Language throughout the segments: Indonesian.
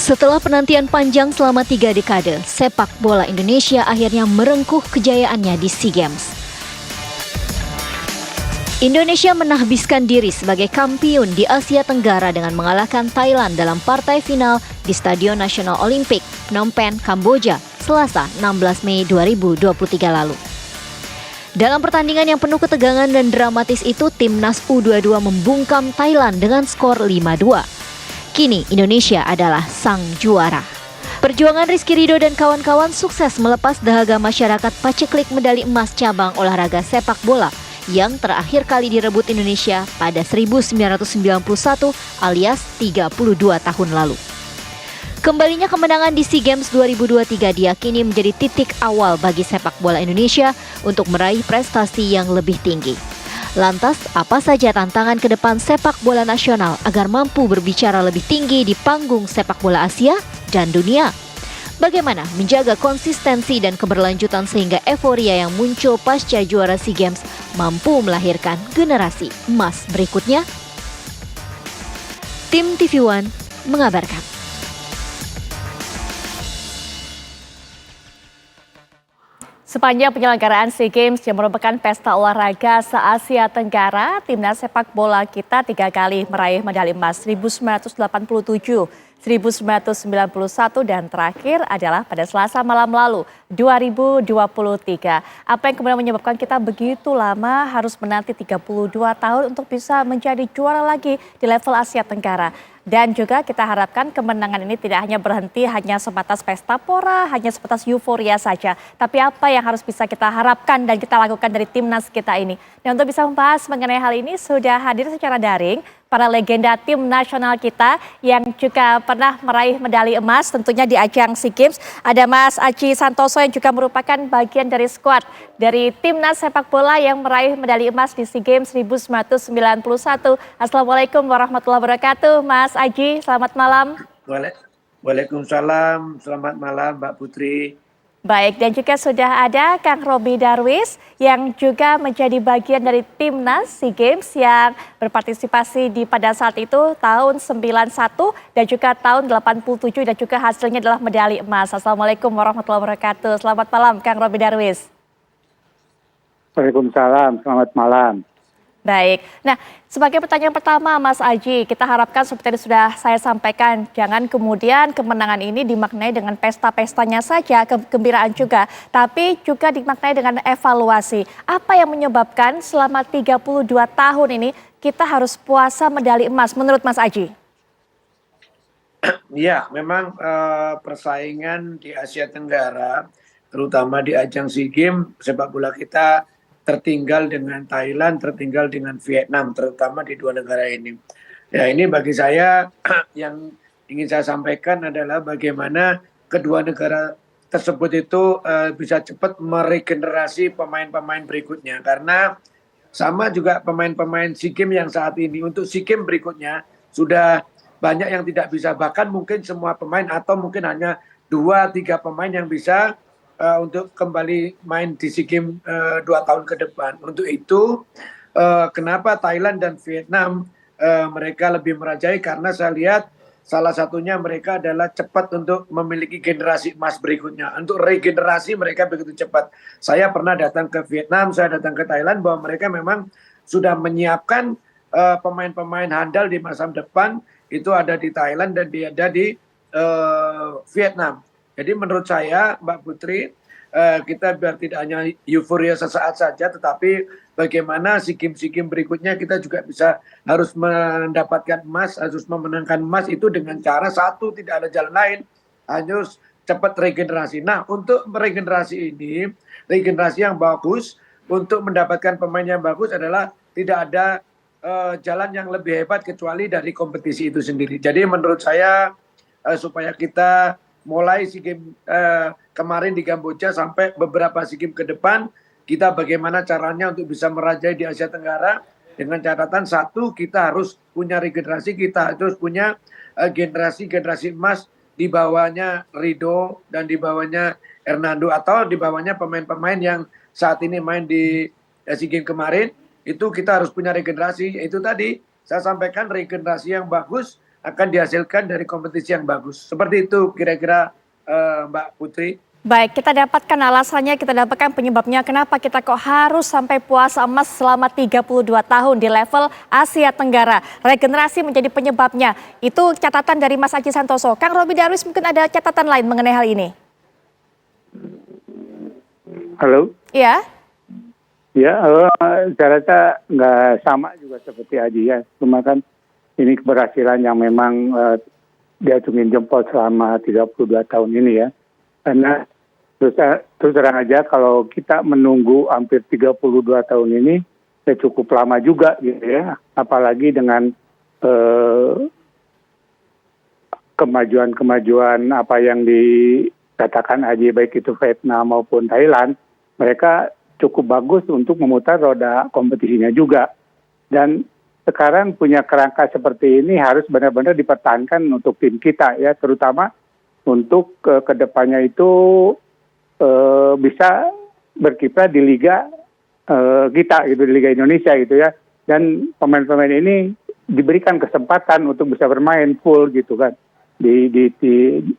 Setelah penantian panjang selama 3 dekade, sepak bola Indonesia akhirnya merengkuh kejayaannya di SEA Games. Indonesia menahbiskan diri sebagai kampiun di Asia Tenggara dengan mengalahkan Thailand dalam partai final di Stadion Nasional Olimpik, Phnom Penh, Kamboja, Selasa 16 Mei 2023 lalu. Dalam pertandingan yang penuh ketegangan dan dramatis itu, timnas U22 membungkam Thailand dengan skor 5-2. Kini Indonesia adalah sang juara. Perjuangan Rizky Ridho dan kawan-kawan sukses melepas dahaga masyarakat paceklik medali emas cabang olahraga sepak bola yang terakhir kali direbut Indonesia pada 1991 alias 32 tahun lalu. Kembalinya kemenangan di SEA Games 2023 diyakini menjadi titik awal bagi sepak bola Indonesia untuk meraih prestasi yang lebih tinggi. Lantas, apa saja tantangan ke depan sepak bola nasional agar mampu berbicara lebih tinggi di panggung sepak bola Asia dan dunia? Bagaimana menjaga konsistensi dan keberlanjutan sehingga euforia yang muncul pasca juara SEA Games mampu melahirkan generasi emas berikutnya? Tim TV One mengabarkan. Sepanjang penyelenggaraan SEA Games yang merupakan pesta olahraga se-Asia Tenggara, timnas sepak bola kita 3 kali meraih medali emas 1987, 1991 dan terakhir adalah pada Selasa malam lalu 2023. Apa yang kemudian menyebabkan kita begitu lama harus menanti 32 tahun untuk bisa menjadi juara lagi di level Asia Tenggara? Dan juga kita harapkan kemenangan ini tidak hanya berhenti hanya sebatas pesta pora, hanya sebatas euforia saja. Tapi apa yang harus bisa kita harapkan dan kita lakukan dari timnas kita ini. Dan untuk bisa membahas mengenai hal ini sudah hadir secara daring para legenda tim nasional kita yang juga pernah meraih medali emas tentunya di ajang SEA Games. Ada Mas Aji Santoso yang juga merupakan bagian dari skuad dari timnas sepak bola yang meraih medali emas di SEA Games 1991. Assalamualaikum warahmatullahi wabarakatuh, Mas Aji, selamat malam. Waalaikumsalam, selamat malam Mbak Putri. Baik, dan juga sudah ada Kang Roby Darwis yang juga menjadi bagian dari timnas SEA Games yang berpartisipasi di pada saat itu tahun 91 dan juga tahun 87 dan juga hasilnya adalah medali emas. Assalamualaikum warahmatullahi wabarakatuh. Selamat malam Kang Roby Darwis. Waalaikumsalam, selamat malam. Baik, nah sebagai pertanyaan pertama Mas Aji, kita harapkan seperti yang sudah saya sampaikan, jangan kemudian kemenangan ini dimaknai dengan pesta-pestanya saja, kegembiraan juga, tapi juga dimaknai dengan evaluasi. Apa yang menyebabkan selama 32 tahun ini kita harus puasa medali emas menurut Mas Aji? Ya, memang persaingan di Asia Tenggara, terutama di ajang SEA Games, sepak bola kita tertinggal dengan Thailand, tertinggal dengan Vietnam, terutama di 2 negara ini. Ya, ini bagi saya yang ingin saya sampaikan adalah bagaimana kedua negara tersebut itu bisa cepat meregenerasi pemain-pemain berikutnya. Karena sama juga pemain-pemain SEA Games yang saat ini, untuk SEA Games berikutnya sudah banyak yang tidak bisa, bahkan mungkin semua pemain atau mungkin hanya 2-3 pemain yang bisa untuk kembali main di SEA Games 2 tahun ke depan. Untuk itu kenapa Thailand dan Vietnam mereka lebih merajai, karena saya lihat salah satunya mereka adalah cepat untuk memiliki generasi emas berikutnya. Untuk regenerasi mereka begitu cepat. Saya pernah datang ke Vietnam, saya datang ke Thailand, bahwa mereka memang sudah menyiapkan pemain-pemain handal di masa depan itu ada di Thailand dan ada di Vietnam. Jadi menurut saya Mbak Putri, kita biar tidak hanya euforia sesaat saja, tetapi bagaimana SEA Games berikutnya kita juga bisa harus mendapatkan emas, harus memenangkan emas itu dengan cara satu, tidak ada jalan lain, harus cepat regenerasi. Nah, untuk meregenerasi ini, regenerasi yang bagus, untuk mendapatkan pemain yang bagus adalah tidak ada jalan yang lebih hebat kecuali dari kompetisi itu sendiri. Jadi menurut saya supaya kita mulai SEA Games kemarin di Kamboja sampai beberapa SEA Games ke depan, kita bagaimana caranya untuk bisa merajai di Asia Tenggara dengan catatan satu, kita harus punya regenerasi, kita harus punya generasi emas di bawahnya Ridho dan di bawahnya Hernando atau di bawahnya pemain-pemain yang saat ini main di SEA Games kemarin. Itu kita harus punya regenerasi. Itu tadi saya sampaikan regenerasi yang bagus akan dihasilkan dari kompetisi yang bagus. Seperti itu kira-kira Mbak Putri. Baik, kita dapatkan alasannya, kita dapatkan penyebabnya kenapa kita kok harus sampai puasa emas selama 32 tahun di level Asia Tenggara. Regenerasi menjadi penyebabnya. Itu catatan dari Mas Aji Santoso. Kang Roby Darwis mungkin ada catatan lain mengenai hal ini? Halo? Iya? Ya, saya rasa nggak sama juga seperti Aji ya. Cuma kan ini keberhasilan yang memang diacungin jempol selama 32 tahun ini ya. Karena terus terang aja kalau kita menunggu hampir 32 tahun ini ya cukup lama juga gitu ya. Apalagi dengan kemajuan apa yang dikatakan Aji baik itu Vietnam maupun Thailand, mereka cukup bagus untuk memutar roda kompetisinya juga. Dan sekarang punya kerangka seperti ini harus benar-benar dipertahankan untuk tim kita ya, terutama untuk kedepannya itu bisa berkiprah di liga kita gitu, di Liga Indonesia gitu ya. Dan pemain-pemain ini diberikan kesempatan untuk bisa bermain full gitu kan di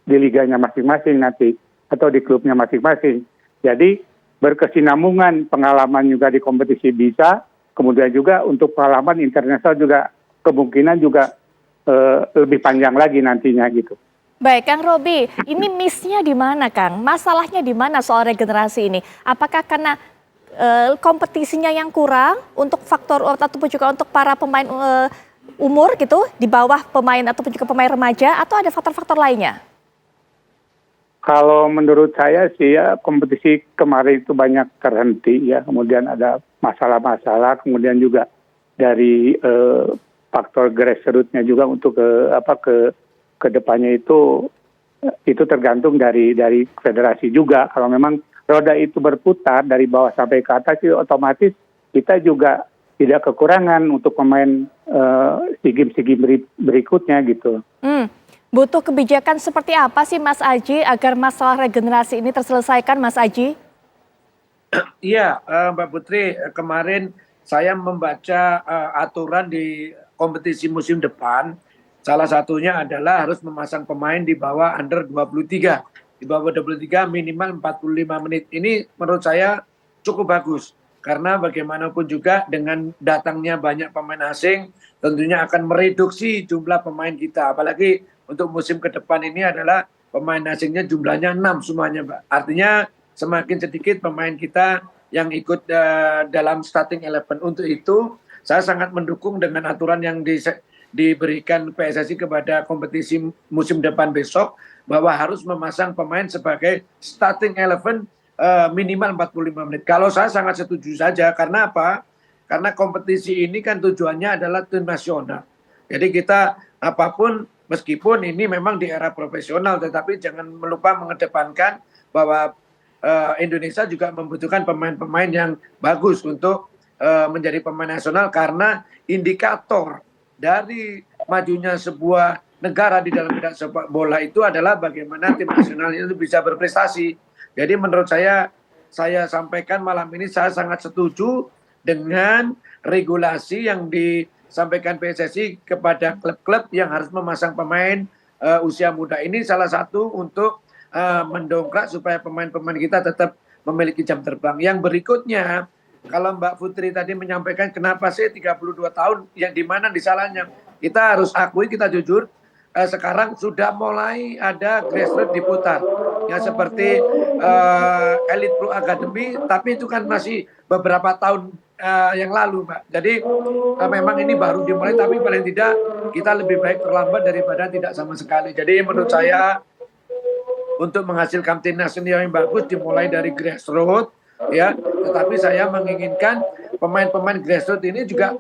liganya masing-masing nanti atau di klubnya masing-masing. Jadi berkesinambungan, pengalaman juga di kompetisi bisa, kemudian juga untuk pengalaman internasional juga kemungkinan juga lebih panjang lagi nantinya gitu. Baik, Kang Roby, ini miss-nya di mana, Kang? Masalahnya di mana soal regenerasi ini? Apakah karena kompetisinya yang kurang untuk faktor ataupun juga untuk para pemain umur gitu di bawah pemain ataupun juga pemain remaja, atau ada faktor-faktor lainnya? Kalau menurut saya sih ya kompetisi kemarin itu banyak terhenti ya, kemudian ada masalah-masalah, kemudian juga dari faktor grassroots-nya juga untuk ke depannya itu tergantung dari federasi juga. Kalau memang roda itu berputar dari bawah sampai ke atas, itu otomatis kita juga tidak kekurangan untuk pemain SEA Games berikutnya gitu. Butuh kebijakan seperti apa sih Mas Aji agar masalah regenerasi ini terselesaikan, Mas Aji? Iya, Mbak Putri, kemarin saya membaca aturan di kompetisi musim depan. Salah satunya adalah harus memasang pemain di bawah under 23. Di bawah 23 minimal 45 menit. Ini menurut saya cukup bagus. Karena bagaimanapun juga dengan datangnya banyak pemain asing, tentunya akan mereduksi jumlah pemain kita. Apalagi untuk musim ke depan ini adalah pemain asingnya jumlahnya 6 semuanya, Mbak. Artinya semakin sedikit pemain kita yang ikut dalam starting 11. Untuk itu, saya sangat mendukung dengan aturan yang diberikan PSSI kepada kompetisi musim depan besok, bahwa harus memasang pemain sebagai starting 11 minimal 45 menit. Kalau saya sangat setuju saja, karena apa? Karena kompetisi ini kan tujuannya adalah tim nasional. Jadi kita apapun, meskipun ini memang di era profesional, tetapi jangan lupa mengedepankan bahwa Indonesia juga membutuhkan pemain-pemain yang bagus untuk menjadi pemain nasional, karena indikator dari majunya sebuah negara di dalam bidang sepak bola itu adalah bagaimana tim nasional itu bisa berprestasi. Jadi menurut saya sampaikan malam ini, saya sangat setuju dengan regulasi yang disampaikan PSSI kepada klub-klub yang harus memasang pemain usia muda. Ini salah satu untuk mendongkrak supaya pemain-pemain kita tetap memiliki jam terbang. Yang berikutnya, kalau Mbak Putri tadi menyampaikan kenapa sih 32 tahun, yang di mana disalahnya, kita harus akui, kita jujur, sekarang sudah mulai ada grassroots diputar. Ya seperti Elite Pro Academy, tapi itu kan masih beberapa tahun yang lalu, Mbak. Jadi memang ini baru dimulai, tapi paling tidak kita lebih baik terlambat daripada tidak sama sekali. Jadi menurut saya untuk menghasilkan tim nasional yang bagus dimulai dari grassroots, ya. Tetapi saya menginginkan pemain-pemain grassroots ini juga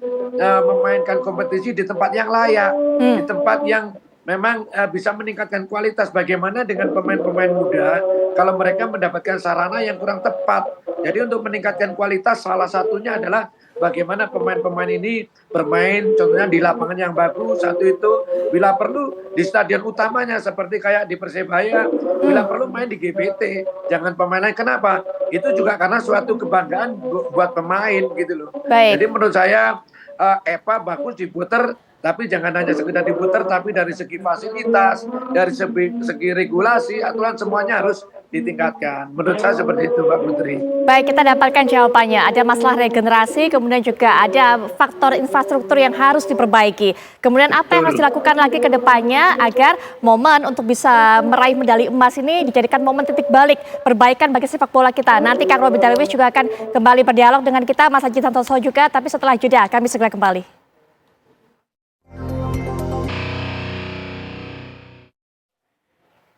memainkan kompetisi di tempat yang layak, di tempat yang memang bisa meningkatkan kualitas. Bagaimana dengan pemain-pemain muda kalau mereka mendapatkan sarana yang kurang tepat? Jadi untuk meningkatkan kualitas, salah satunya adalah bagaimana pemain-pemain ini bermain contohnya di lapangan yang bagus. Satu itu, bila perlu di stadion utamanya seperti kayak di Persebaya, bila perlu main di GBT, jangan pemain lain. Kenapa? Itu juga karena suatu kebanggaan buat pemain gitu loh. Baik. Jadi menurut saya EPA bagus diputer, Tapi jangan hanya sekedar diputar, tapi dari segi fasilitas, dari segi regulasi, aturan semuanya harus ditingkatkan. Menurut saya seperti itu, Mbak Putri. Baik, kita dapatkan jawabannya. Ada masalah regenerasi, kemudian juga ada faktor infrastruktur yang harus diperbaiki. Kemudian apa yang harus dilakukan lagi ke depannya agar momen untuk bisa meraih medali emas ini dijadikan momen titik balik perbaikan bagi sepak bola kita. Nanti Kang Robby Darwis juga akan kembali berdialog dengan kita, Mas Haji Santoso juga, tapi setelah jeda kami segera kembali.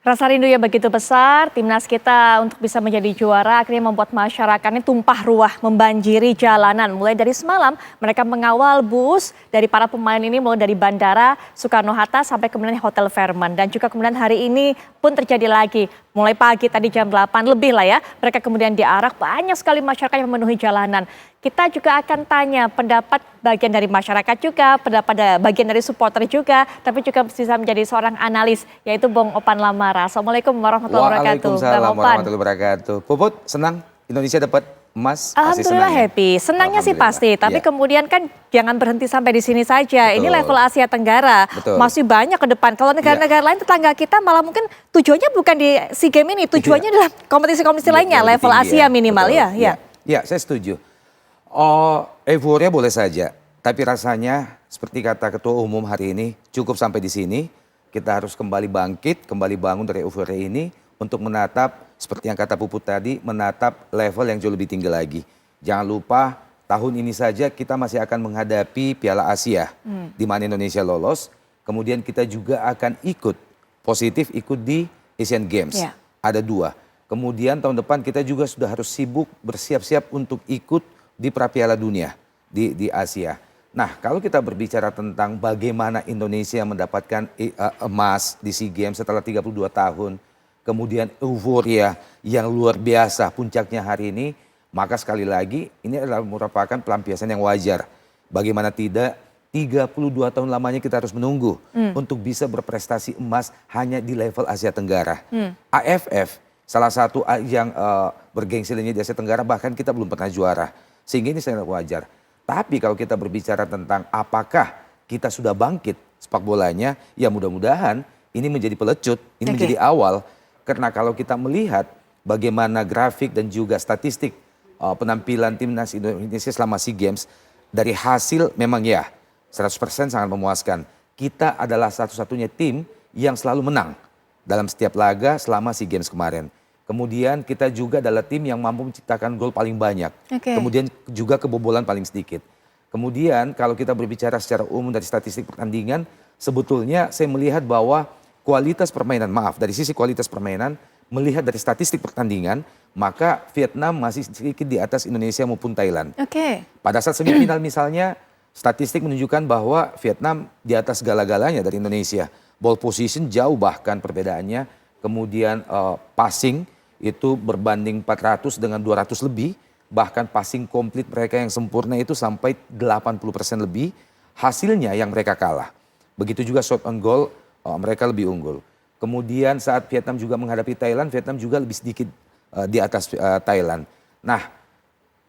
Rasa rindu yang begitu besar, timnas kita untuk bisa menjadi juara akhirnya membuat masyarakat ini tumpah ruah membanjiri jalanan. Mulai dari semalam mereka mengawal bus dari para pemain ini mulai dari Bandara Soekarno-Hatta sampai kemudian Hotel Fairmont. Dan juga kemudian hari ini pun terjadi lagi. Mulai pagi tadi jam 8 lebih lah ya, mereka kemudian diarak, banyak sekali masyarakat yang memenuhi jalanan. Kita juga akan tanya pendapat bagian dari masyarakat juga, pendapat bagian dari supporter juga, tapi juga bisa menjadi seorang analis, yaitu Bung Opan Lamara. Assalamualaikum warahmatullahi wabarakatuh. Waalaikumsalam warahmatullahi wabarakatuh. Puput, senang Indonesia dapat emas? Alhamdulillah happy, senangnya sih pasti, tapi kemudian kan jangan berhenti sampai di sini saja. Betul. Ini level Asia Tenggara, betul, masih banyak ke depan. Kalau negara-negara lain tetangga kita malah mungkin tujuannya bukan di SEA Games ini, tujuannya adalah kompetisi-kompetisi lainnya, level Asia minimal ya. Ya, saya setuju. Euforia boleh saja, tapi rasanya seperti kata Ketua Umum hari ini, cukup sampai di sini. Kita harus kembali bangkit, kembali bangun dari euforia ini untuk menatap, seperti yang kata Puput tadi, menatap level yang jauh lebih tinggi lagi. Jangan lupa tahun ini saja kita masih akan menghadapi Piala Asia, di mana Indonesia lolos. Kemudian kita juga akan ikut di Asian Games. Ada 2. Kemudian tahun depan kita juga sudah harus sibuk bersiap-siap untuk ikut di Prapiala Dunia di Asia. Nah, kalau kita berbicara tentang bagaimana Indonesia mendapatkan emas di SEA Games setelah 32 tahun, kemudian euforia yang luar biasa puncaknya hari ini, maka sekali lagi ini adalah merupakan pelampiasan yang wajar. Bagaimana tidak, 32 tahun lamanya kita harus menunggu untuk bisa berprestasi emas hanya di level Asia Tenggara. AFF, salah satu yang bergengsi lainnya di Asia Tenggara, bahkan kita belum pernah juara. Sehingga ini sangat wajar. Tapi kalau kita berbicara tentang apakah kita sudah bangkit sepak bolanya, ya mudah-mudahan ini menjadi pelecut, ini menjadi awal. Karena kalau kita melihat bagaimana grafik dan juga statistik penampilan timnas Indonesia selama SEA Games, dari hasil memang ya 100% sangat memuaskan. Kita adalah satu-satunya tim yang selalu menang dalam setiap laga selama SEA Games kemarin. Kemudian kita juga adalah tim yang mampu menciptakan gol paling banyak. Kemudian juga kebobolan paling sedikit. Kemudian kalau kita berbicara secara umum dari statistik pertandingan, sebetulnya saya melihat bahwa dari sisi kualitas permainan, melihat dari statistik pertandingan, maka Vietnam masih sedikit di atas Indonesia maupun Thailand. Pada saat semifinal misalnya, statistik menunjukkan bahwa Vietnam di atas segala-galanya dari Indonesia. Ball position jauh bahkan perbedaannya, kemudian passing itu berbanding 400 dengan 200 lebih, bahkan passing komplit mereka yang sempurna itu sampai 80% lebih, hasilnya yang mereka kalah. Begitu juga shot on goal, mereka lebih unggul. Kemudian saat Vietnam juga menghadapi Thailand, Vietnam juga lebih sedikit di atas Thailand. Nah,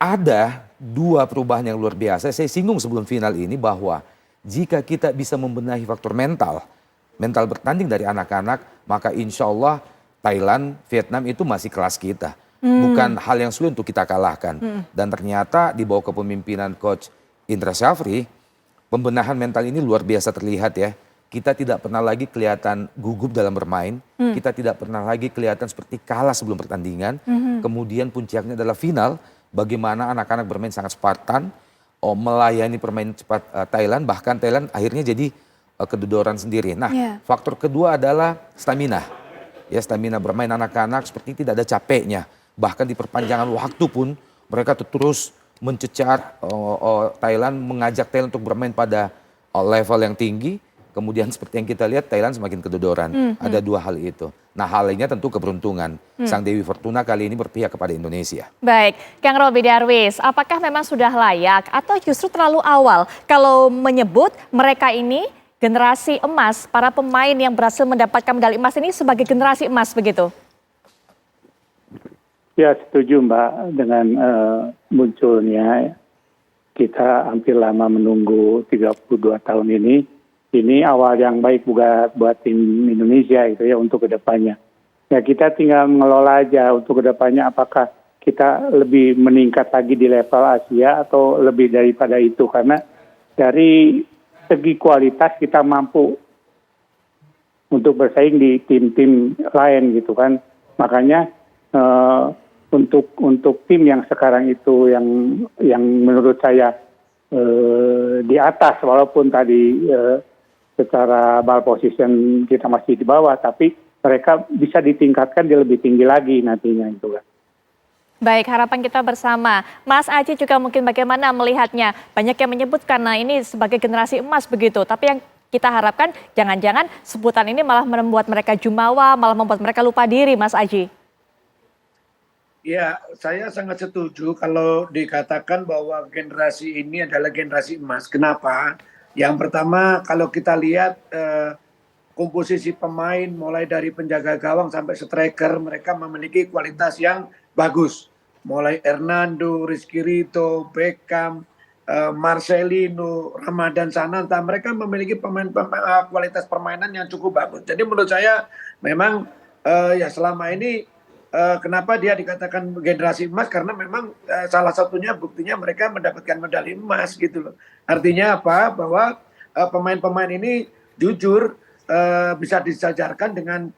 ada 2 perubahan yang luar biasa. Saya singgung sebelum final ini bahwa jika kita bisa membenahi faktor mental bertanding dari anak-anak, maka insya Allah Thailand, Vietnam itu masih kelas kita. Bukan hal yang sulit untuk kita kalahkan. Dan ternyata di bawah kepemimpinan Coach Indra Syafri, pembenahan mental ini luar biasa terlihat ya. Kita tidak pernah lagi kelihatan gugup dalam bermain. Kita tidak pernah lagi kelihatan seperti kalah sebelum pertandingan. Kemudian puncaknya adalah final, bagaimana anak-anak bermain sangat Spartan, melayani permainan cepat Thailand, bahkan Thailand akhirnya jadi kedodoran sendiri. Nah, faktor kedua adalah stamina. Ya, stamina bermain anak-anak seperti tidak ada capeknya. Bahkan di perpanjangan waktu pun mereka terus mencecar Thailand, mengajak Thailand untuk bermain pada level yang tinggi. Kemudian seperti yang kita lihat Thailand semakin kedodoran. Ada 2 hal itu. Nah, hal lainnya tentu keberuntungan. Sang Dewi Fortuna kali ini berpihak kepada Indonesia. Baik, Kang Robby Darwis, apakah memang sudah layak atau justru terlalu awal kalau menyebut mereka ini generasi emas, para pemain yang berhasil mendapatkan medali emas ini sebagai generasi emas begitu? Ya, setuju Mbak dengan munculnya. Kita hampir lama menunggu 32 tahun ini. ini awal yang baik buat tim Indonesia itu ya untuk kedepannya. Ya kita tinggal mengelola aja untuk kedepannya apakah kita lebih meningkat lagi di level Asia atau lebih daripada itu, karena dari segi kualitas kita mampu untuk bersaing di tim-tim lain gitu kan. Makanya untuk tim yang sekarang itu yang menurut saya di atas, walaupun tadi secara ball position kita masih di bawah, tapi mereka bisa ditingkatkan dia lebih tinggi lagi nantinya itu kan. Baik, harapan kita bersama. Mas Aji juga mungkin bagaimana melihatnya? Banyak yang menyebut karena ini sebagai generasi emas begitu. Tapi yang kita harapkan jangan-jangan sebutan ini malah membuat mereka jumawa, malah membuat mereka lupa diri, Mas Aji. Ya, saya sangat setuju kalau dikatakan bahwa generasi ini adalah generasi emas. Kenapa? Yang pertama, kalau kita lihat komposisi pemain mulai dari penjaga gawang sampai striker, mereka memiliki kualitas yang bagus. Mulai Hernando, Rizky Ridho, Beckham, Marcelino, Ramadan Sananta, mereka memiliki kualitas permainan yang cukup bagus. Jadi menurut saya memang ya selama ini kenapa dia dikatakan generasi emas, karena memang salah satunya buktinya mereka mendapatkan medali emas gitu loh. Artinya apa? Bahwa pemain-pemain ini jujur bisa disejarkan dengan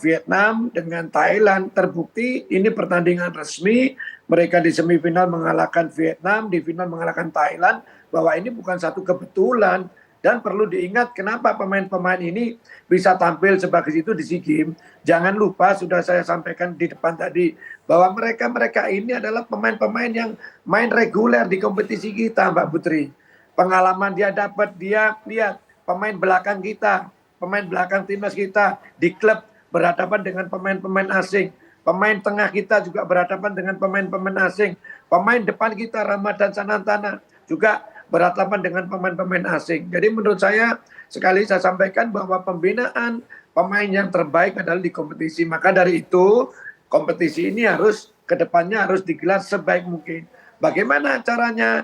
Vietnam, dengan Thailand. Terbukti ini pertandingan resmi, mereka di semifinal mengalahkan Vietnam, di final mengalahkan Thailand, bahwa ini bukan satu kebetulan. Dan perlu diingat kenapa pemain-pemain ini bisa tampil sebagus itu di SEA Games. Jangan lupa, sudah saya sampaikan di depan tadi, bahwa mereka ini adalah pemain-pemain yang main reguler di kompetisi kita, Mbak Putri. Pengalaman dia dapat, dia lihat pemain belakang kita, pemain belakang timnas kita di klub berhadapan dengan pemain-pemain asing. Pemain tengah kita juga berhadapan dengan pemain-pemain asing. Pemain depan kita, Ramadan Sananta, juga berhadapan dengan pemain-pemain asing. Jadi menurut saya, sekali saya sampaikan bahwa pembinaan pemain yang terbaik adalah di kompetisi. Maka dari itu, kompetisi ini harus, kedepannya harus digelar sebaik mungkin. Bagaimana caranya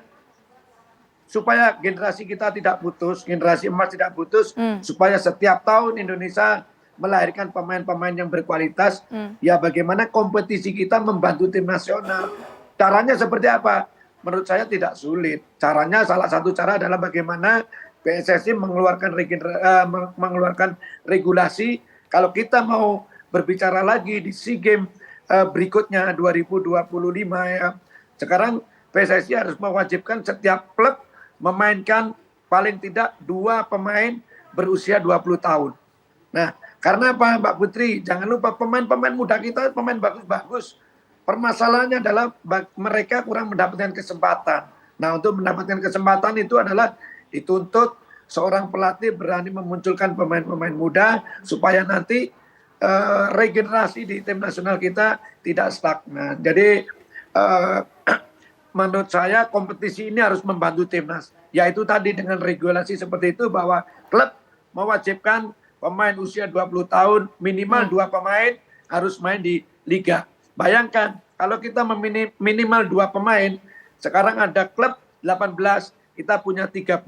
supaya generasi kita tidak putus, generasi emas tidak putus, supaya setiap tahun Indonesia melahirkan pemain-pemain yang berkualitas, ya bagaimana kompetisi kita membantu tim nasional. Caranya seperti apa? Menurut saya tidak sulit. Caranya, salah satu cara adalah bagaimana PSSI mengeluarkan regulasi. Kalau kita mau berbicara lagi di SEA Games berikutnya 2025 ya, sekarang PSSI harus mewajibkan setiap klub memainkan paling tidak 2 pemain berusia 20 tahun. Nah, karena apa Mbak Putri? Jangan lupa pemain-pemain muda kita pemain bagus-bagus. Permasalahannya adalah mereka kurang mendapatkan kesempatan. Nah, untuk mendapatkan kesempatan itu adalah dituntut seorang pelatih berani memunculkan pemain-pemain muda supaya nanti regenerasi di tim nasional kita tidak stagnan. Jadi menurut saya kompetisi ini harus membantu timnas. Yaitu tadi dengan regulasi seperti itu, bahwa klub mewajibkan pemain usia 20 tahun minimal 2 pemain harus main di liga. Bayangkan kalau kita minimal 2 pemain, sekarang ada klub 18, kita punya 36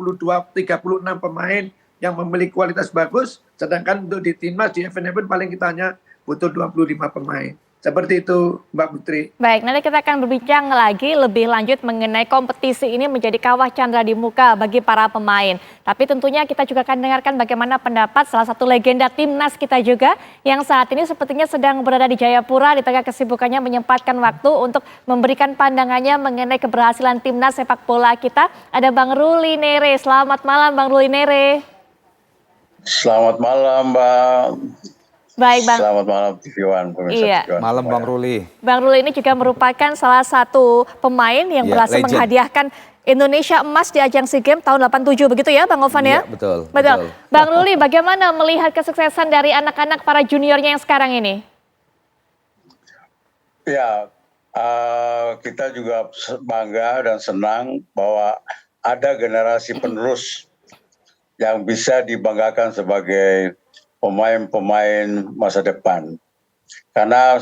pemain yang memiliki kualitas bagus, sedangkan untuk di timnas, di event-event paling kita hanya butuh 25 pemain. Seperti itu Mbak Putri. Baik, nanti kita akan berbincang lagi lebih lanjut mengenai kompetisi ini menjadi kawah candra di muka bagi para pemain. Tapi tentunya kita juga akan dengarkan bagaimana pendapat salah satu legenda timnas kita juga yang saat ini sepertinya sedang berada di Jayapura di tengah kesibukannya menyempatkan waktu untuk memberikan pandangannya mengenai keberhasilan timnas sepak bola kita. Ada Bang Ruli Nere. Selamat malam Bang Ruli Nere. Selamat malam Mbak. Baik Bang. Selamat malam TV1 pemirsa. Iya. Malam Bang Ruli. Bang Ruli ini juga merupakan salah satu pemain yang berhasil legend. menghadiahkan Indonesia emas di ajang SEA Games tahun 87 begitu ya Bang Ovan ya? Iya, betul. Bang Ruli, bagaimana melihat kesuksesan dari anak-anak para juniornya yang sekarang ini? Ya, kita juga bangga dan senang bahwa ada generasi penerus yang bisa dibanggakan sebagai pemain-pemain masa depan. Karena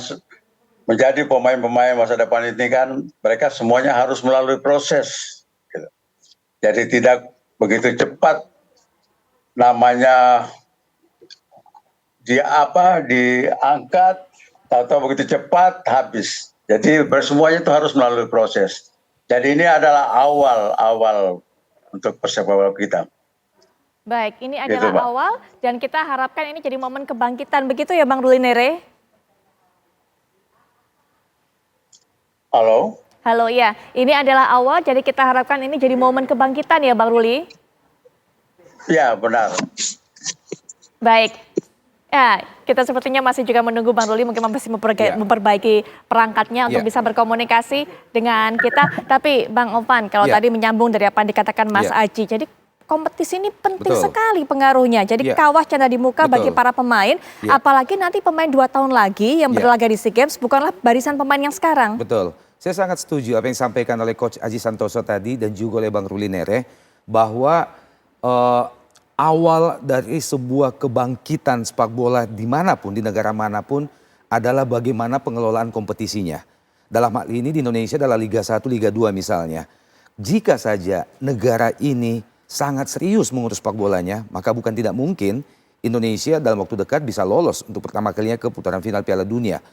menjadi pemain-pemain masa depan ini kan mereka semuanya harus melalui proses. Gitu. Jadi tidak begitu cepat namanya diangkat, tahu-tahu begitu cepat habis. Jadi semuanya itu harus melalui proses. Jadi ini adalah awal untuk persepak bola kita. Baik, ini Gitu, adalah Pak. awal dan kita harapkan ini jadi momen kebangkitan. Begitu ya Bang Ruli Nere? Halo? Halo, ya. Ini adalah awal, jadi kita harapkan ini jadi momen kebangkitan ya Bang Ruli? Ya, benar. Baik. Ya, kita sepertinya masih juga menunggu Bang Ruli mungkin masih memperbaiki perangkatnya untuk Ya. bisa berkomunikasi dengan kita. Tapi Bang Ovan, kalau Ya. tadi menyambung dari apa yang dikatakan Mas Ya. Aji, jadi kompetisi ini penting Betul. sekali pengaruhnya. Jadi Ya. kawah canda di muka bagi Betul. para pemain, Ya. apalagi nanti pemain 2 tahun lagi yang Ya. berlaga di SEA Games bukanlah barisan pemain yang sekarang. Betul. Saya sangat setuju apa yang disampaikan oleh Coach Aji Santoso tadi dan juga oleh Bang Ruli Nere bahwa awal dari sebuah kebangkitan sepak bola dimanapun, di negara manapun adalah bagaimana pengelolaan kompetisinya. Dalam hal ini di Indonesia adalah Liga 1, Liga 2 misalnya. Jika saja negara ini sangat serius mengurus sepak bolanya, maka bukan tidak mungkin Indonesia dalam waktu dekat bisa lolos untuk pertama kalinya ke putaran final Piala Dunia.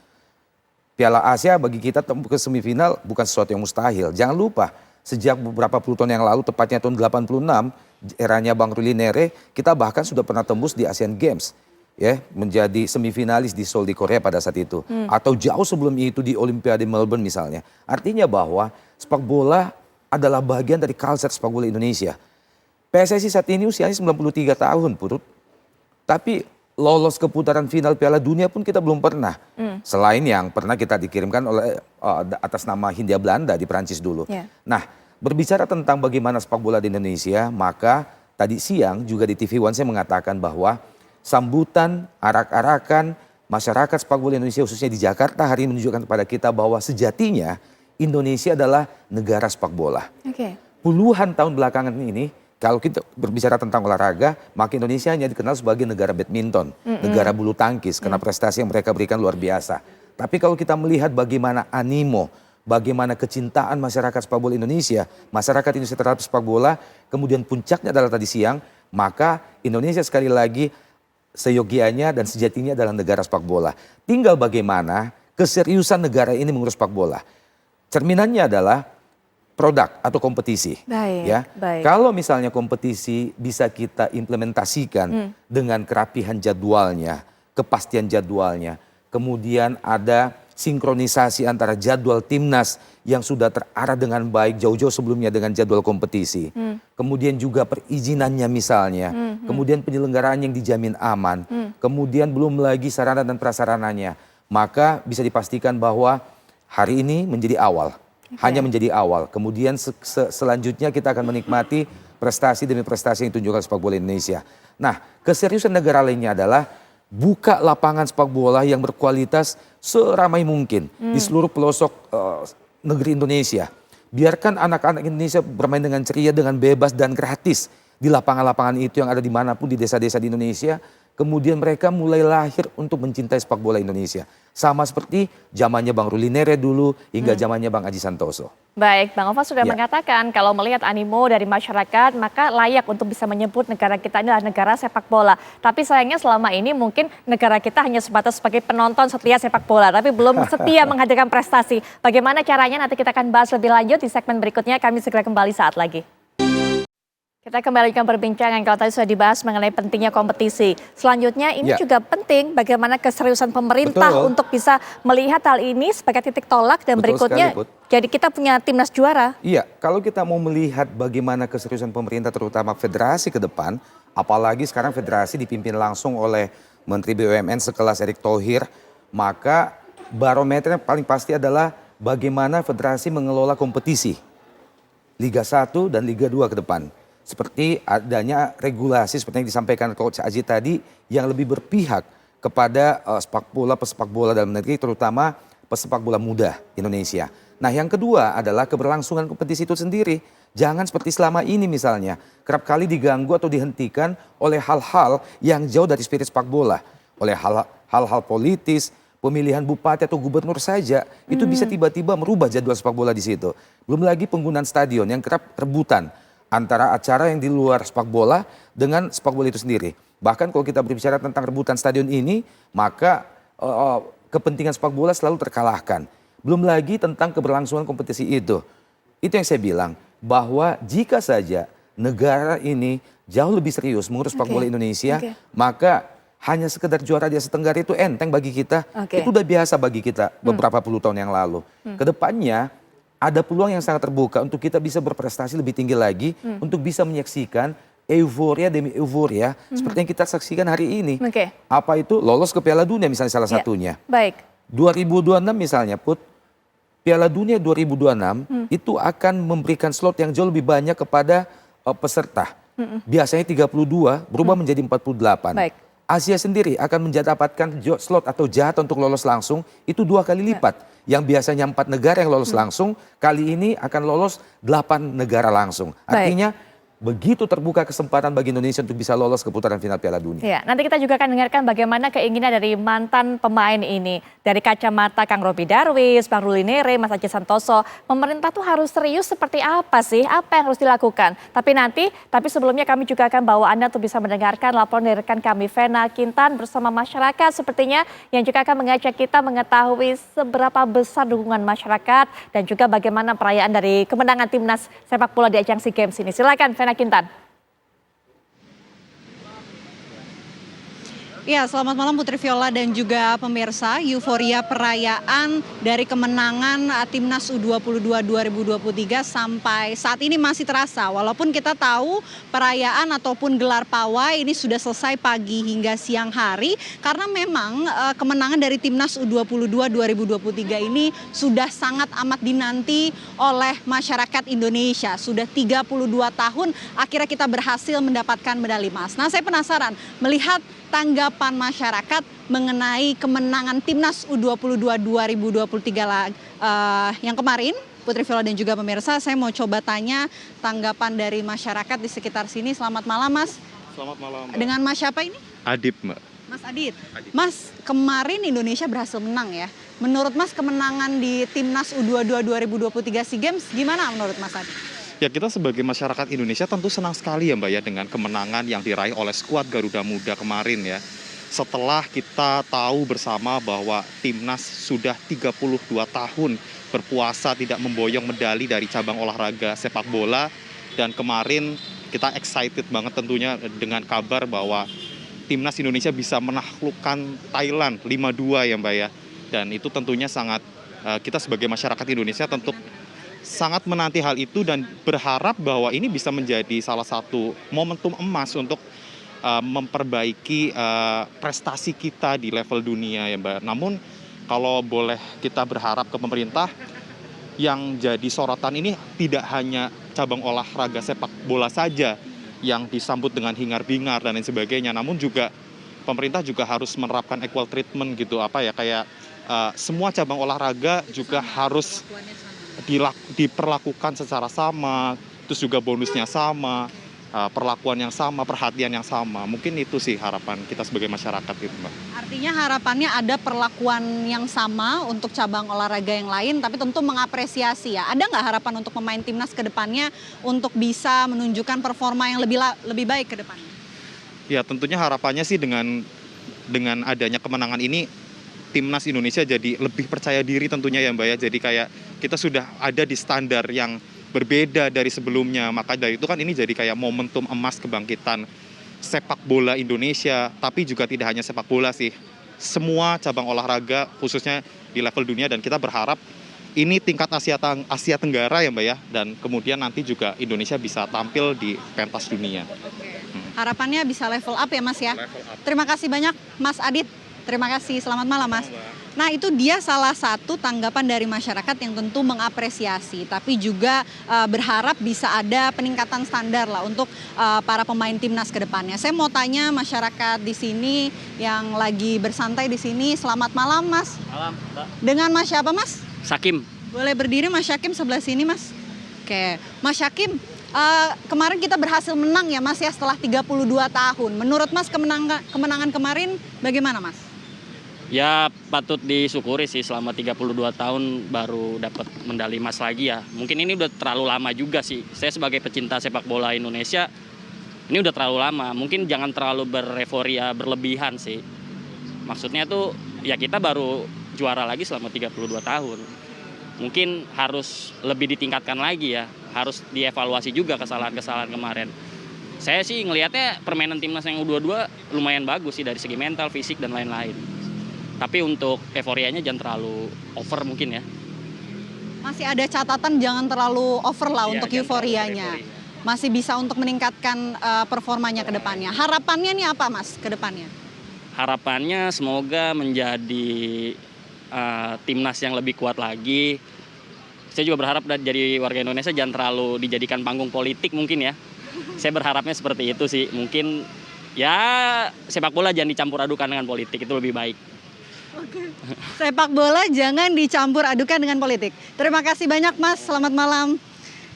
Piala Asia bagi kita ke semifinal bukan sesuatu yang mustahil. Jangan lupa, sejak beberapa puluh tahun yang lalu, tepatnya tahun 86, eranya Bang Ruli Nere, kita bahkan sudah pernah tembus di Asian Games. Ya, menjadi semifinalis di Seoul di Korea pada saat itu. Atau jauh sebelum itu di Olimpiade Melbourne misalnya. Artinya bahwa sepak bola adalah bagian dari culture sepak bola Indonesia. PSSI saat ini usianya 93 tahun, Purut. Tapi lolos ke putaran final Piala Dunia pun kita belum pernah. Selain yang pernah kita dikirimkan oleh atas nama Hindia Belanda di Prancis dulu. Ya. Nah, berbicara tentang bagaimana sepak bola di Indonesia, maka tadi siang juga di TV One saya mengatakan bahwa sambutan, arak-arakan masyarakat sepak bola Indonesia khususnya di Jakarta hari ini menunjukkan kepada kita bahwa sejatinya Indonesia adalah negara sepak bola. Oke. Puluhan tahun belakangan ini, kalau kita berbicara tentang olahraga, maka Indonesia hanya dikenal sebagai negara badminton, negara bulu tangkis, karena prestasi yang mereka berikan luar biasa. Tapi kalau kita melihat bagaimana animo, bagaimana kecintaan masyarakat sepak bola Indonesia, masyarakat Indonesia terhadap sepak bola, kemudian puncaknya adalah tadi siang, maka Indonesia sekali lagi seyogianya dan sejatinya adalah negara sepak bola. Tinggal bagaimana keseriusan negara ini mengurus sepak bola. Cerminannya adalah produk atau kompetisi. Baik, Ya. baik. Kalau misalnya kompetisi bisa kita implementasikan dengan kerapihan jadwalnya, kepastian jadwalnya, kemudian ada sinkronisasi antara jadwal timnas yang sudah terarah dengan baik jauh-jauh sebelumnya dengan jadwal kompetisi. Kemudian juga perizinannya misalnya, kemudian penyelenggaraan yang dijamin aman, kemudian belum lagi sarana dan prasarananya. Maka bisa dipastikan bahwa hari ini menjadi awal. Hanya menjadi awal. Kemudian selanjutnya kita akan menikmati prestasi demi prestasi yang ditunjukkan sepak bola Indonesia. Nah, keseriusan negara lainnya adalah buka lapangan sepak bola yang berkualitas seramai mungkin di seluruh pelosok negeri Indonesia. Biarkan anak-anak Indonesia bermain dengan ceria, dengan bebas dan gratis di lapangan-lapangan itu yang ada dimanapun di desa-desa di Indonesia. Kemudian mereka mulai lahir untuk mencintai sepak bola Indonesia. Sama seperti zamannya Bang Ruli Nere dulu hingga zamannya Bang Aji Santoso. Baik, Bang Ovan sudah Ya. mengatakan kalau melihat animo dari masyarakat maka layak untuk bisa menyebut negara kita ini adalah negara sepak bola. Tapi sayangnya selama ini mungkin negara kita hanya sebatas sebagai penonton setia sepak bola, tapi belum setia menghadirkan prestasi. Bagaimana caranya nanti kita akan bahas lebih lanjut di segmen berikutnya. Kami segera kembali saat lagi. Kita kembalikan perbincangan kalau tadi sudah dibahas mengenai pentingnya kompetisi. Selanjutnya ini Ya. juga penting bagaimana keseriusan pemerintah Betul. untuk bisa melihat hal ini sebagai titik tolak dan Betul berikutnya sekali, Put. jadi kita punya timnas juara. Iya, kalau kita mau melihat bagaimana keseriusan pemerintah terutama federasi ke depan, apalagi sekarang federasi dipimpin langsung oleh Menteri BUMN sekelas Erick Thohir, maka barometernya paling pasti adalah bagaimana federasi mengelola kompetisi Liga 1 dan Liga 2 ke depan. Seperti adanya regulasi seperti yang disampaikan Coach Aji tadi yang lebih berpihak kepada pesepak bola dalam negeri terutama pesepak bola muda Indonesia. Nah yang kedua adalah keberlangsungan kompetisi itu sendiri. Jangan seperti selama ini misalnya kerap kali diganggu atau dihentikan oleh hal-hal yang jauh dari spirit sepak bola. Oleh hal-hal politis, pemilihan bupati atau gubernur saja itu bisa tiba-tiba merubah jadwal sepak bola di situ. Belum lagi penggunaan stadion yang kerap rebutan antara acara yang di luar sepak bola dengan sepak bola itu sendiri. Bahkan kalau kita berbicara tentang rebutan stadion ini, maka kepentingan sepak bola selalu terkalahkan. Belum lagi tentang keberlangsungan kompetisi itu. Itu yang saya bilang, bahwa jika saja negara ini jauh lebih serius mengurus sepak bola Indonesia, maka hanya sekedar juara di Asia Tenggara itu enteng bagi kita. Itu udah biasa bagi kita beberapa puluh tahun yang lalu. Kedepannya ada peluang yang sangat terbuka untuk kita bisa berprestasi lebih tinggi lagi, untuk bisa menyaksikan euforia demi euforia seperti yang kita saksikan hari ini. Apa itu? Lolos ke Piala Dunia misalnya salah satunya. Baik. 2026 misalnya Put, Piala Dunia 2026 itu akan memberikan slot yang jauh lebih banyak kepada peserta. Biasanya 32 berubah menjadi 48. Baik. Asia sendiri akan mendapatkan slot atau jatah untuk lolos langsung itu 2 kali lipat. Yang biasanya 4 negara yang lolos langsung, kali ini akan lolos 8 negara langsung. Artinya begitu terbuka kesempatan bagi Indonesia untuk bisa lolos ke putaran final Piala Dunia. Ya, nanti kita juga akan dengarkan bagaimana keinginan dari mantan pemain ini. Dari kacamata Kang Roby Darwis, Bang Ruli Nere, Mas Aji Santoso, pemerintah tuh harus serius seperti apa sih? Apa yang harus dilakukan? Tapi sebelumnya kami juga akan bawa Anda untuk bisa mendengarkan laporan dari rekan kami Vena Kintan bersama masyarakat sepertinya yang juga akan mengajak kita mengetahui seberapa besar dukungan masyarakat dan juga bagaimana perayaan dari kemenangan timnas sepak bola di ajang SEA Games ini. Silakan Vena Kintan. Ya, selamat malam Putri Viola dan juga pemirsa. Euforia perayaan dari kemenangan Timnas U22 2023 sampai saat ini masih terasa. Walaupun kita tahu perayaan ataupun gelar pawai ini sudah selesai pagi hingga siang hari. Karena memang kemenangan dari Timnas U22 2023 ini sudah sangat amat dinanti oleh masyarakat Indonesia. Sudah 32 tahun akhirnya kita berhasil mendapatkan medali emas. Nah, saya penasaran melihat tanggapan masyarakat mengenai kemenangan Timnas U22 2023 yang kemarin. Putri Viola dan juga pemirsa, saya mau coba tanya tanggapan dari masyarakat di sekitar sini. Selamat malam Mas. Selamat malam Mbak. Dengan Mas siapa ini? Adip Mbak. Mas Adit. Mas, kemarin Indonesia berhasil menang ya. Menurut Mas kemenangan di Timnas U22 2023 SEA Games gimana menurut Mas Adit? Ya, kita sebagai masyarakat Indonesia tentu senang sekali ya Mbak ya dengan kemenangan yang diraih oleh skuad Garuda Muda kemarin ya. Setelah kita tahu bersama bahwa Timnas sudah 32 tahun berpuasa tidak memboyong medali dari cabang olahraga sepak bola. Dan kemarin kita excited banget tentunya dengan kabar bahwa Timnas Indonesia bisa menaklukkan Thailand 5-2 ya Mbak ya. Dan itu tentunya sangat, kita sebagai masyarakat Indonesia tentu sangat menanti hal itu dan berharap bahwa ini bisa menjadi salah satu momentum emas untuk memperbaiki prestasi kita di level dunia ya Mbak. Namun kalau boleh kita berharap ke pemerintah, yang jadi sorotan ini tidak hanya cabang olahraga sepak bola saja yang disambut dengan hingar-bingar dan lain sebagainya, namun juga pemerintah juga harus menerapkan equal treatment gitu, kayak semua cabang olahraga juga harus diperlakukan secara sama, terus juga bonusnya sama, perlakuan yang sama, perhatian yang sama. Mungkin itu sih harapan kita sebagai masyarakat gitu Mbak. Artinya harapannya ada perlakuan yang sama untuk cabang olahraga yang lain, tapi tentu mengapresiasi ya. Ada nggak harapan untuk pemain timnas ke depannya untuk bisa menunjukkan performa yang lebih baik ke depannya? Ya tentunya harapannya sih dengan adanya kemenangan ini, Timnas Indonesia jadi lebih percaya diri tentunya ya Mbak ya. Jadi kayak kita sudah ada di standar yang berbeda dari sebelumnya. Maka dari itu kan ini jadi kayak momentum emas kebangkitan sepak bola Indonesia. Tapi juga tidak hanya sepak bola sih. Semua cabang olahraga khususnya di level dunia, dan kita berharap ini tingkat Asia Tenggara ya Mbak ya. Dan kemudian nanti juga Indonesia bisa tampil di pentas dunia. Harapannya bisa level up ya Mas ya. Terima kasih banyak Mas Adit. Terima kasih, selamat malam Mas. Nah itu dia salah satu tanggapan dari masyarakat yang tentu mengapresiasi, tapi juga berharap bisa ada peningkatan standar lah untuk para pemain timnas ke depannya. Saya mau tanya masyarakat di sini yang lagi bersantai di sini, selamat malam Mas. Malam Mbak. Dengan Mas siapa Mas? Sakim. Boleh berdiri Mas Syakim sebelah sini Mas. Oke, Mas Syakim, kemarin kita berhasil menang ya Mas ya setelah 32 tahun. Menurut Mas kemenangan kemarin bagaimana Mas? Ya patut disyukuri sih selama 32 tahun baru dapat medali emas lagi ya. Mungkin ini udah terlalu lama juga sih. Saya sebagai pecinta sepak bola Indonesia, ini udah terlalu lama. Mungkin jangan terlalu bereforia berlebihan sih. Maksudnya tuh ya kita baru juara lagi selama 32 tahun. Mungkin harus lebih ditingkatkan lagi ya. Harus dievaluasi juga kesalahan-kesalahan kemarin. Saya sih ngelihatnya permainan timnas yang U22 lumayan bagus sih dari segi mental, fisik, dan lain-lain. Tapi untuk euforianya jangan terlalu over mungkin ya. Masih ada catatan jangan terlalu over lah Iya, untuk jangan terlalu euforianya. euforia. Masih bisa untuk meningkatkan performanya ke depannya. Harapannya nih apa Mas ke depannya? Harapannya semoga menjadi timnas yang lebih kuat lagi. Saya juga berharap dari warga Indonesia jangan terlalu dijadikan panggung politik mungkin ya. Saya berharapnya seperti itu sih. Mungkin ya sepak bola jangan dicampur adukan dengan politik, itu lebih baik. Sepak bola jangan dicampur adukan dengan politik. Terima kasih banyak Mas, selamat malam.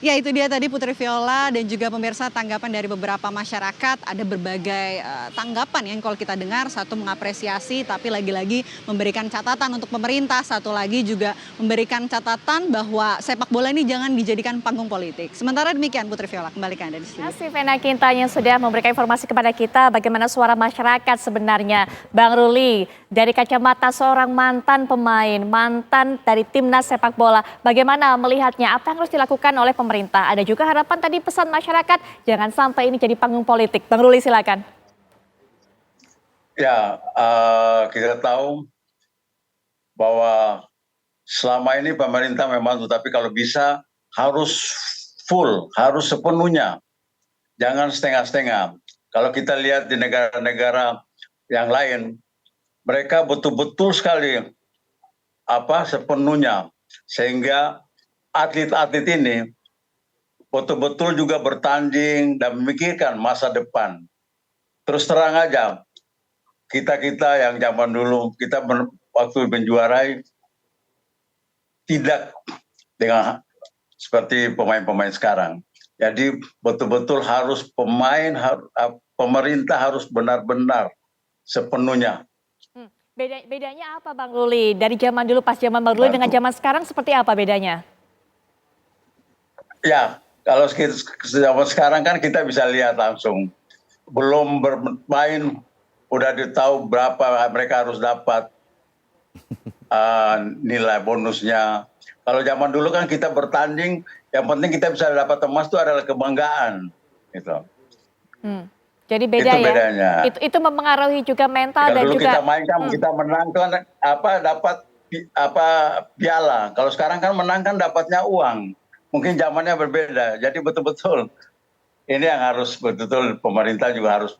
Ya itu dia tadi Putri Viola dan juga pemirsa tanggapan dari beberapa masyarakat. Ada berbagai tanggapan yang kalau kita dengar, satu mengapresiasi tapi lagi-lagi memberikan catatan untuk pemerintah. Satu lagi juga memberikan catatan bahwa sepak bola ini jangan dijadikan panggung politik. Sementara demikian Putri Viola, kembali ke Anda di studio. Terima kasih Vena Kinta yang sudah memberikan informasi kepada kita bagaimana suara masyarakat sebenarnya. Bang Ruli, dari kacamata seorang mantan pemain, mantan dari timnas sepak bola, bagaimana melihatnya? Apa yang harus dilakukan oleh pemerintah? Ada juga harapan tadi pesan masyarakat, jangan sampai ini jadi panggung politik. Bang Ruli silakan. Ya, kita tahu bahwa selama ini pemerintah memang, tapi kalau bisa harus full, harus sepenuhnya. Jangan setengah-setengah. Kalau kita lihat di negara-negara yang lain, mereka betul-betul sekali sepenuhnya. Sehingga atlet-atlet ini betul-betul juga bertanding dan memikirkan masa depan. Terus terang aja, kita yang zaman dulu, kita waktu menjuarai, tidak dengan seperti pemain-pemain sekarang. Jadi betul-betul harus pemerintah harus benar-benar sepenuhnya. Bedanya apa Bang Ruli? Dari zaman dulu pas zaman Bang Ruli dengan zaman sekarang seperti apa bedanya? Ya, kalau zaman sekarang kan kita bisa lihat langsung. Belum bermain, udah ditahu berapa mereka harus dapat nilai bonusnya. Kalau zaman dulu kan kita bertanding, yang penting kita bisa dapat emas itu adalah kebanggaan. Gitu. Jadi beda itu ya. Bedanya. Itu mempengaruhi juga mental dan dulu juga. Kita main kan kita menang kan dapat piala. Kalau sekarang kan menang kan dapatnya uang. Mungkin zamannya berbeda. Jadi betul-betul ini yang harus betul-betul pemerintah juga harus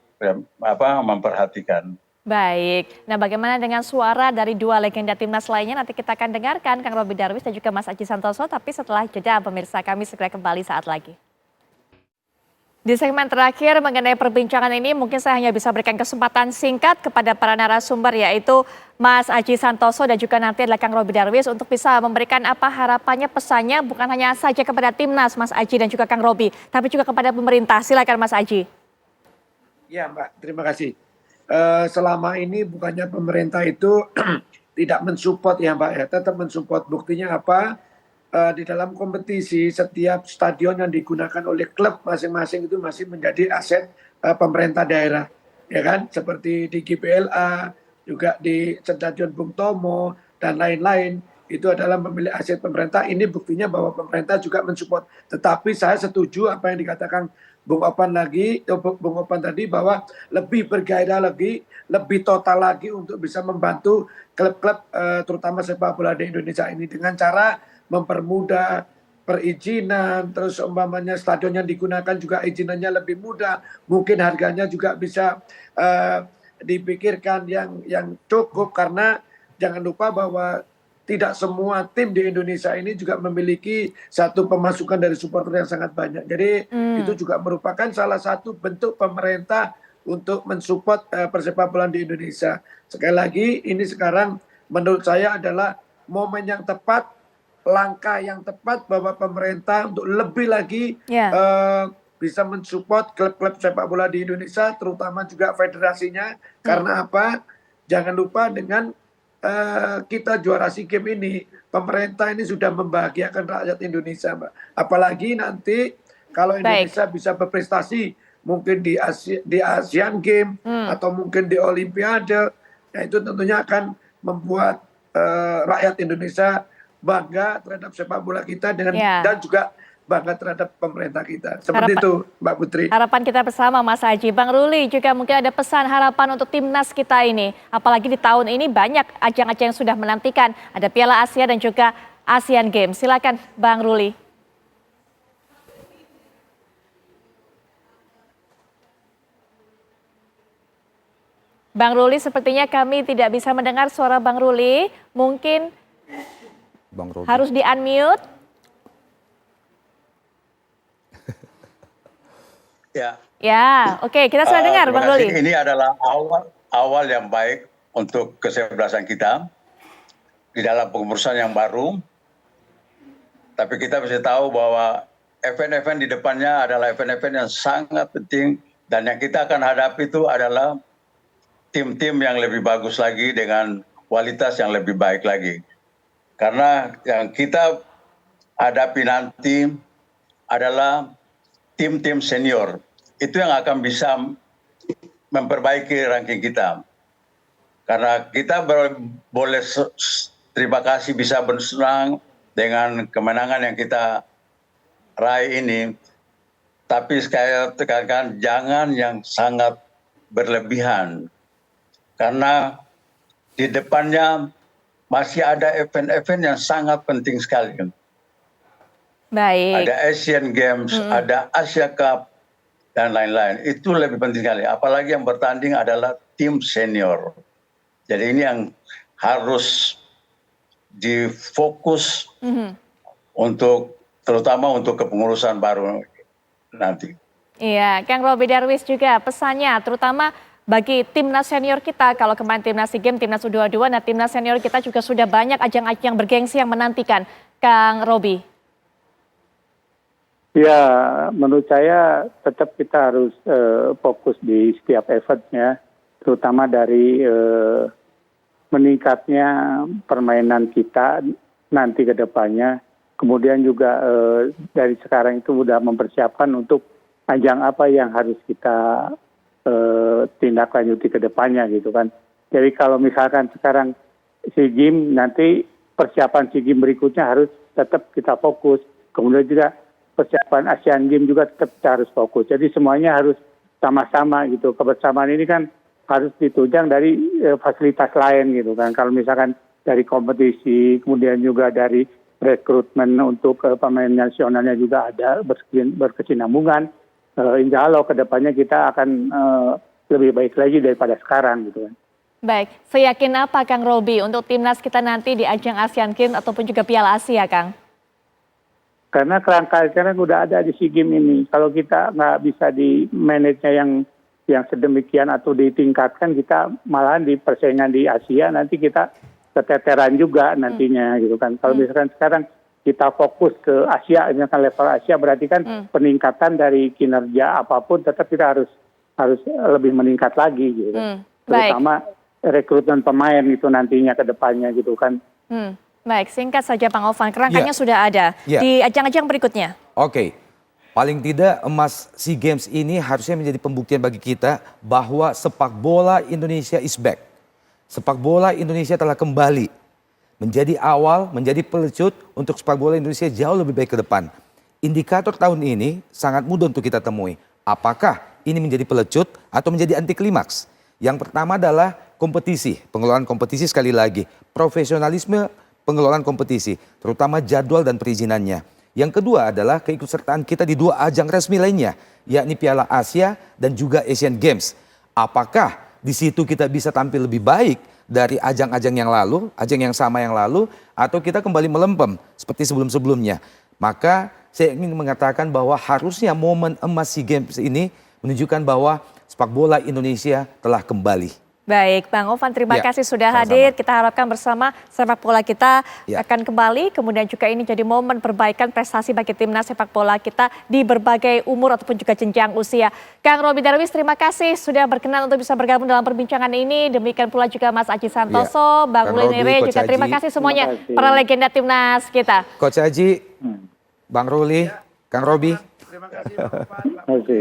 memperhatikan. Baik. Nah, bagaimana dengan suara dari dua legenda timnas lainnya? Nanti kita akan dengarkan Kang Robby Darwis dan juga Mas Aji Santoso. Tapi setelah jeda pemirsa, kami segera kembali saat lagi. Di segmen terakhir mengenai perbincangan ini mungkin saya hanya bisa berikan kesempatan singkat kepada para narasumber yaitu Mas Aji Santoso dan juga nanti adalah Kang Robby Darwis untuk bisa memberikan apa harapannya, pesannya bukan hanya saja kepada timnas Mas Aji dan juga Kang Robby, tapi juga kepada pemerintah. Silakan Mas Aji. Ya Mbak, terima kasih. Selama ini bukannya pemerintah itu tidak mensupport ya Mbak ya, tetap mensupport. Buktinya apa? Di dalam kompetisi setiap stadion yang digunakan oleh klub masing-masing itu masih menjadi aset pemerintah daerah, ya kan? Seperti di GBLA, juga di Stadion Bung Tomo dan lain-lain itu adalah pemilik aset pemerintah. Ini buktinya bahwa pemerintah juga mensupport. Tetapi saya setuju apa yang dikatakan Bung Opan tadi bahwa lebih bergairah lagi, lebih total lagi untuk bisa membantu klub-klub terutama sepak bola di Indonesia ini dengan cara mempermudah perizinan, terus umpamanya stadion yang digunakan juga izinannya lebih mudah, mungkin harganya juga bisa dipikirkan yang cukup, karena jangan lupa bahwa tidak semua tim di Indonesia ini juga memiliki satu pemasukan dari supporter yang sangat banyak. Jadi itu juga merupakan salah satu bentuk pemerintah untuk mensupport persepak bola di Indonesia. Sekali lagi ini sekarang menurut saya adalah momen yang tepat, langkah yang tepat bahwa pemerintah untuk lebih lagi bisa mensupport klub-klub sepak bola di Indonesia, terutama juga federasinya. Karena apa? Jangan lupa dengan kita juara SEA Games ini, pemerintah ini sudah membahagiakan rakyat Indonesia, Mbak. Apalagi nanti kalau Indonesia bisa berprestasi, mungkin di Asian Games atau mungkin di Olimpiade, ya itu tentunya akan membuat rakyat Indonesia bangga terhadap sepak bola kita dan juga bangga terhadap pemerintah kita. Seperti itu, Mbak Putri. Harapan kita bersama, Mas Haji. Bang Ruli juga mungkin ada pesan harapan untuk timnas kita ini. Apalagi di tahun ini banyak ajang-ajang yang sudah menantikan. Ada Piala Asia dan juga Asian Games. Silakan, Bang Ruli. Bang Ruli, sepertinya kami tidak bisa mendengar suara Bang Ruli. Mungkin harus di-unmute. Ya, oke, kita sudah dengar, Bang Ruli. Ini adalah awal yang baik untuk kesebelasan kita di dalam pengurusan yang baru. Tapi kita bisa tahu bahwa event-event di depannya adalah event-event yang sangat penting, dan yang kita akan hadapi itu adalah tim-tim yang lebih bagus lagi dengan kualitas yang lebih baik lagi. Karena yang kita hadapi nanti adalah tim-tim senior. Itu yang akan bisa memperbaiki ranking kita. Karena kita boleh terima kasih bisa bersenang dengan kemenangan yang kita raih ini. Tapi sekali tekankan, jangan yang sangat berlebihan. Karena di depannya masih ada event-event yang sangat penting sekali. Baik. Ada Asian Games, ada Asia Cup, dan lain-lain. Itu lebih penting sekali. Apalagi yang bertanding adalah tim senior. Jadi ini yang harus difokus terutama untuk kepengurusan baru nanti. Iya, Kang Roby Darwis juga pesannya, terutama bagi timnas senior kita. Kalau kemarin timnas SEA Games, timnas U22, nah timnas senior kita juga sudah banyak ajang-ajang bergengsi yang menantikan. Kang Roby. Ya, menurut saya tetap kita harus fokus di setiap eventnya, terutama dari meningkatnya permainan kita nanti ke depannya. Kemudian juga dari sekarang itu sudah mempersiapkan untuk ajang apa yang harus kita tindak lanjuti ke depannya gitu kan. Jadi kalau misalkan sekarang SEA Games, nanti persiapan SEA Games berikutnya harus tetap kita fokus. Kemudian juga persiapan Asian Games juga tetap kita harus fokus. Jadi semuanya harus sama-sama gitu. Kebersamaan ini kan harus ditunjang dari fasilitas lain gitu kan. Kalau misalkan dari kompetisi, kemudian juga dari rekrutmen untuk pemain nasionalnya juga ada berkesinambungan. Insya Allah ke depannya kita akan lebih baik lagi daripada sekarang gitu kan. Baik, seyakin apa Kang Roby untuk timnas kita nanti di ajang Asian Games ataupun juga Piala Asia, Kang? Karena kerangka sekarang udah ada di SEA Games ini. Kalau kita nggak bisa di manage-nya yang sedemikian atau ditingkatkan, kita malahan di persaingan di Asia nanti kita keteteran juga nantinya gitu kan. Kalau misalkan sekarang kita fokus ke Asia, misalkan level Asia, berarti kan peningkatan dari kinerja apapun tetap kita harus lebih meningkat lagi gitu kan. Terutama rekrutmen pemain itu nantinya ke depannya gitu kan. Baik, singkat saja Bang Ovan, kerangkanya sudah ada di ajang-ajang berikutnya. Oke, paling tidak emas SEA Games ini harusnya menjadi pembuktian bagi kita bahwa sepak bola Indonesia is back. Sepak bola Indonesia telah kembali menjadi awal, menjadi pelecut untuk sepak bola Indonesia jauh lebih baik ke depan. Indikator tahun ini sangat mudah untuk kita temui. Apakah ini menjadi pelecut atau menjadi anti klimaks? Yang pertama adalah kompetisi, pengelolaan kompetisi sekali lagi. Profesionalisme pengelolaan kompetisi, terutama jadwal dan perizinannya. Yang kedua adalah keikutsertaan kita di dua ajang resmi lainnya, yakni Piala Asia dan juga Asian Games. Apakah di situ kita bisa tampil lebih baik dari ajang-ajang yang lalu, ajang yang sama yang lalu, atau kita kembali melempem seperti sebelum-sebelumnya? Maka saya ingin mengatakan bahwa harusnya momen emas SEA Games ini menunjukkan bahwa sepak bola Indonesia telah kembali. Baik, Bang Ovan, terima Ya, kasih sudah sama-sama. hadir. Kita harapkan bersama sepak bola kita Ya. akan kembali. Kemudian juga ini jadi momen perbaikan prestasi bagi timnas sepak bola kita di berbagai umur ataupun juga jenjang usia. Kang Roby Darwis, terima kasih sudah berkenan untuk bisa bergabung dalam perbincangan ini. Demikian pula juga Mas Aji Santoso, Bang Kang Uli Roby, Nere, Coach juga terima Aji. kasih semuanya Terima kasih. para legenda timnas kita. Coach Aji, Bang Ruli, Kang Robi. Terima kasih Bang Ovan, Bang Oke.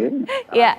Ya.